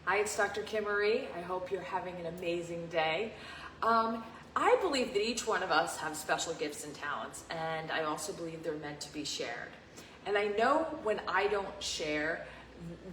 Hi, it's Dr. Kim Marie. I hope you're having an amazing day. I believe that each one of us have special gifts and talents, and I also believe they're meant to be shared. And I know when I don't share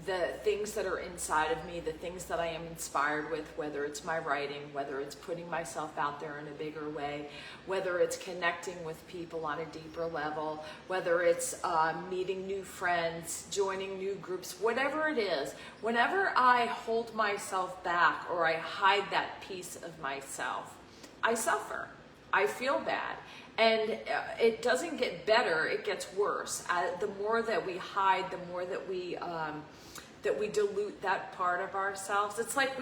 the things that are inside of me, the things that I am inspired with, whether it's my writing, whether it's putting myself out there in a bigger way, whether it's connecting with people on a deeper level, whether it's meeting new friends, joining new groups, whatever it is, whenever I hold myself back or I hide that piece of myself, I suffer. I feel bad. And it doesn't get better, it gets worse. The more that we hide, the more that we dilute that part of ourselves. It's like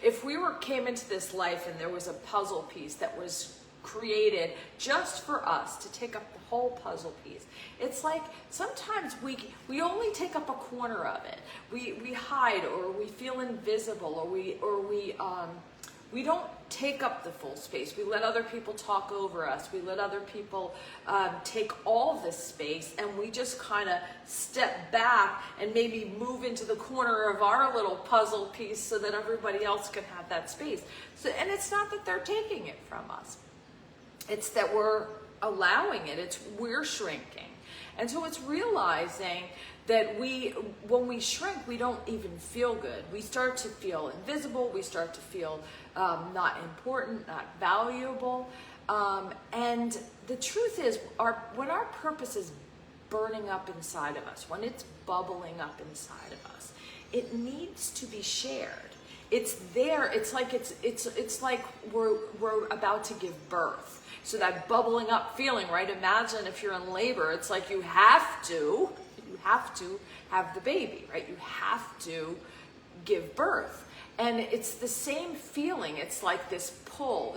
if we came into this life and there was a puzzle piece that was created just for us to take up the whole puzzle piece. It's like sometimes we only take up a corner of it. We hide, or we feel invisible, or we don't take up the full space. We let other people talk over us. We let other people take all this space, and we just kind of step back and maybe move into the corner of our little puzzle piece so that everybody else can have that space. So, and it's not that they're taking it from us. It's that we're allowing it. We're shrinking. And so it's realizing that when we shrink, we don't even feel good. We start to feel invisible. We start to feel not important, not valuable. And the truth is, when our purpose is burning up inside of us, when it's bubbling up inside of us, it needs to be shared. It's there. It's like we're about to give birth. So that bubbling up feeling, right? Imagine if you're in labor, it's like you have to have the baby, right? You have to give birth. And it's the same feeling. It's like this pull.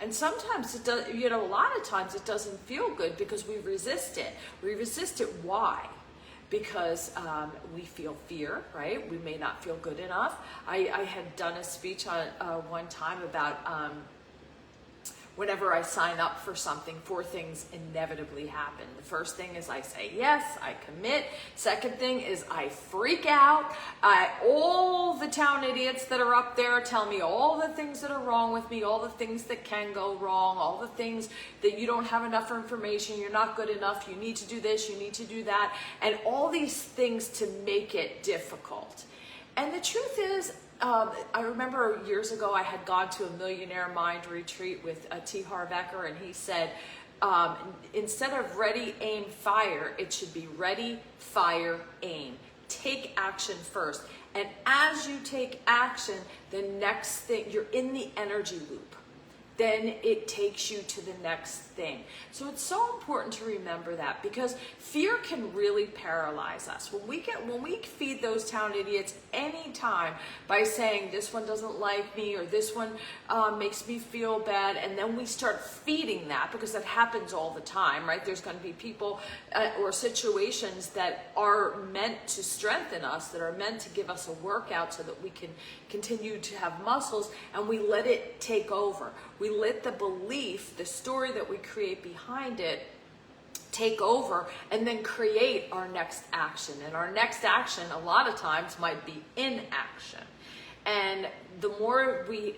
And sometimes it does, a lot of times it doesn't feel good because we resist it. We resist it. Why? Because we feel fear, right? We may not feel good enough. I had done a speech on one time about whenever I sign up for something, 4 things inevitably happen. The first thing is I say yes, I commit. Second thing is I freak out. All the town idiots that are up there tell me all the things that are wrong with me, all the things that can go wrong, all the things that you don't have enough information, you're not good enough, you need to do this, you need to do that, and all these things to make it difficult. And the truth is, I remember years ago I had gone to a Millionaire Mind retreat with T. Harv Eker, and he said, instead of ready, aim, fire, it should be ready, fire, aim. Take action first. And as you take action, the next thing, you're in the energy loop. Then it takes you to the next thing. So it's so important to remember that, because fear can really paralyze us. When we feed those town idiots anytime by saying this one doesn't like me, or this one makes me feel bad, and then we start feeding that, because that happens all the time, right? There's going to be people or situations that are meant to strengthen us, that are meant to give us a workout so that we can continue to have muscles, and we let it take over. We let the belief, the story that we create behind it, take over, and then create our next action. And our next action a lot of times might be inaction. And the more we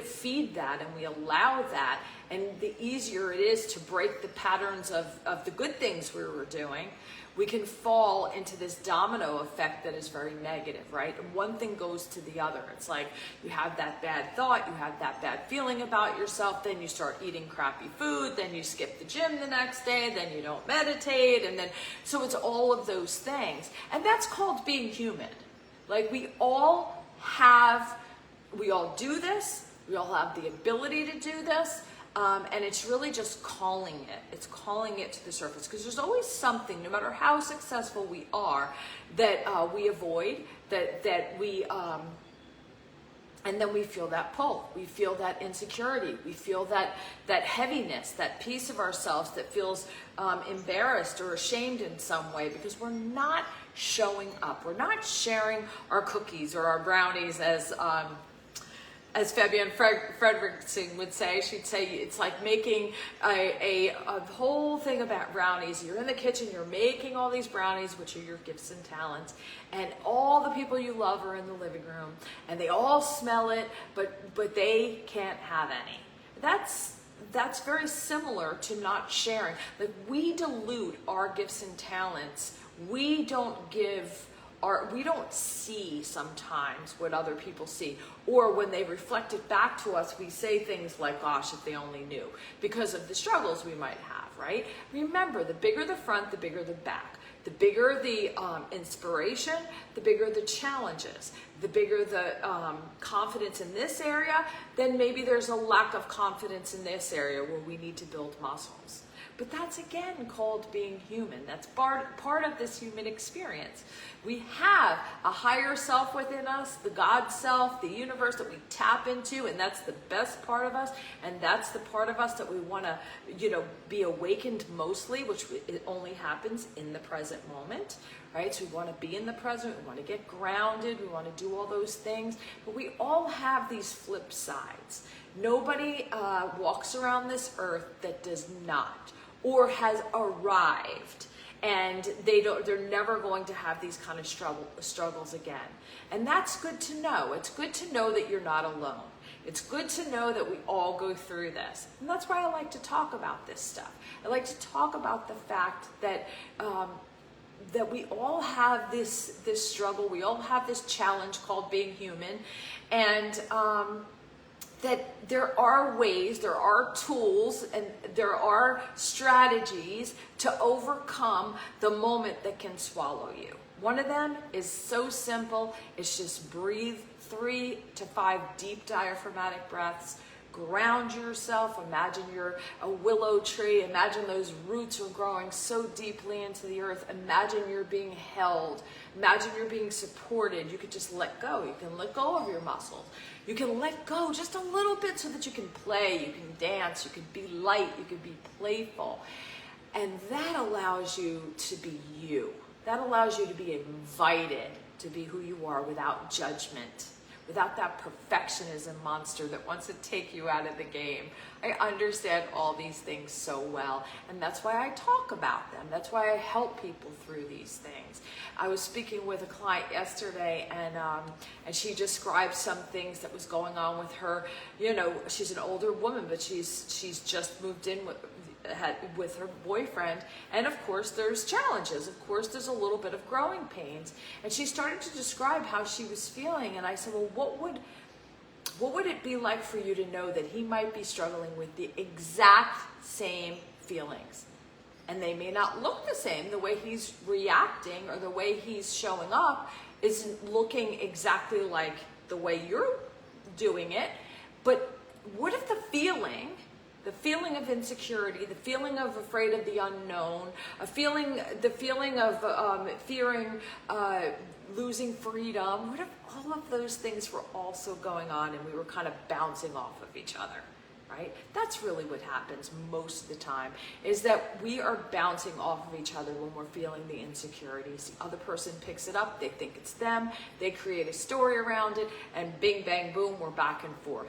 feed that and we allow that, and the easier it is to break the patterns of the good things we were doing, we can fall into this domino effect that is very negative, right? And one thing goes to the other. It's like you have that bad thought, you have that bad feeling about yourself, then you start eating crappy food, then you skip the gym the next day, then you don't meditate, and then, so it's all of those things. And that's called being human. Like we all do this, we all have the ability to do this, and it's really just calling it. It's calling it to the surface, because there's always something, no matter how successful we are, that we avoid, that we, and then we feel that pull. We feel that insecurity. We feel that heaviness, that piece of ourselves that feels embarrassed or ashamed in some way, because we're not showing up. We're not sharing our cookies or our brownies, as Fabienne Fredrickson would say, she'd say it's like making a whole thing about brownies. You're in the kitchen, you're making all these brownies, which are your gifts and talents, and all the people you love are in the living room, and they all smell it, but they can't have any. That's very similar to not sharing. Like, we dilute our gifts and talents. We don't see sometimes what other people see, or when they reflect it back to us, we say things like, gosh, if they only knew, because of the struggles we might have, right? Remember, the bigger the front, the bigger the back. The bigger the inspiration, the bigger the challenges. The bigger the confidence in this area, then maybe there's a lack of confidence in this area where we need to build muscles. But that's again called being human. That's part of this human experience. We have a higher self within us, the God self, the universe that we tap into, and that's the best part of us, and that's the part of us that we want to, be awakened mostly, which it only happens in the present moment, right? So we want to be in the present, we want to get grounded, we want to do all those things, but we all have these flip sides. Nobody walks around this earth that does not, or has arrived, and they're never going to have these kind of struggles again. And that's good to know. It's good to know that you're not alone. It's good to know that we all go through this. And that's why I like to talk about this stuff. I like to talk about the fact that that we all have this struggle, we all have this challenge called being human, and that there are ways, there are tools, and there are strategies to overcome the moment that can swallow you. One of them is so simple. It's just breathe 3 to 5 deep diaphragmatic breaths. Ground yourself. Imagine you're a willow tree. Imagine those roots are growing so deeply into the earth. Imagine you're being held. Imagine you're being supported. You could just let go. You can let go of your muscles. You can let go just a little bit so that you can play, you can dance, you can be light, you can be playful. And that allows you to be you. That allows you to be invited to be who you are without judgment, without that perfectionism monster that wants to take you out of the game. I understand all these things so well, and that's why I talk about them. That's why I help people through these things. I was speaking with a client yesterday, and she described some things that was going on with her. She's an older woman, but she's just moved in with her boyfriend, and of course there's challenges. Of course there's a little bit of growing pains, and she started to describe how she was feeling, and I said, well, what would it be like for you to know that he might be struggling with the exact same feelings? And they may not look the same. The way he's reacting or the way he's showing up isn't looking exactly like the way you're doing it. But what if the feeling of insecurity, the feeling of afraid of the unknown, the feeling of fearing losing freedom, what if all of those things were also going on and we were kind of bouncing off of each other, right? That's really what happens most of the time, is that we are bouncing off of each other when we're feeling the insecurities. The other person picks it up, they think it's them, they create a story around it, and bing, bang, boom, we're back and forth.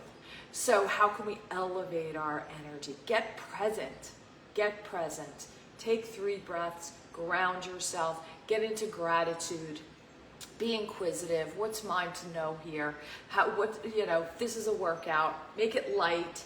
So how can we elevate our energy? Get present. Get present. Take 3 breaths, ground yourself, get into gratitude, be inquisitive. What's mine to know here? This is a workout. Make it light.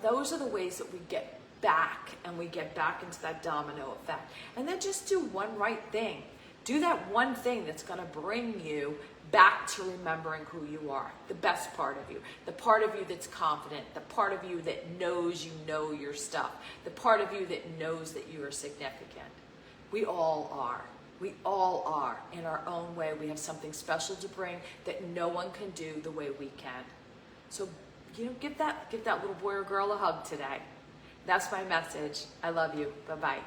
Those are the ways that we get back, and we get back into that domino effect. And then just do one right thing. Do that one thing that's going to bring you back to remembering who you are, the best part of you, the part of you that's confident, the part of you that knows you know your stuff, the part of you that knows that you are significant. We all are. We all are. In our own way, we have something special to bring that no one can do the way we can. So, give that little boy or girl a hug today. That's my message. I love you. Bye-bye.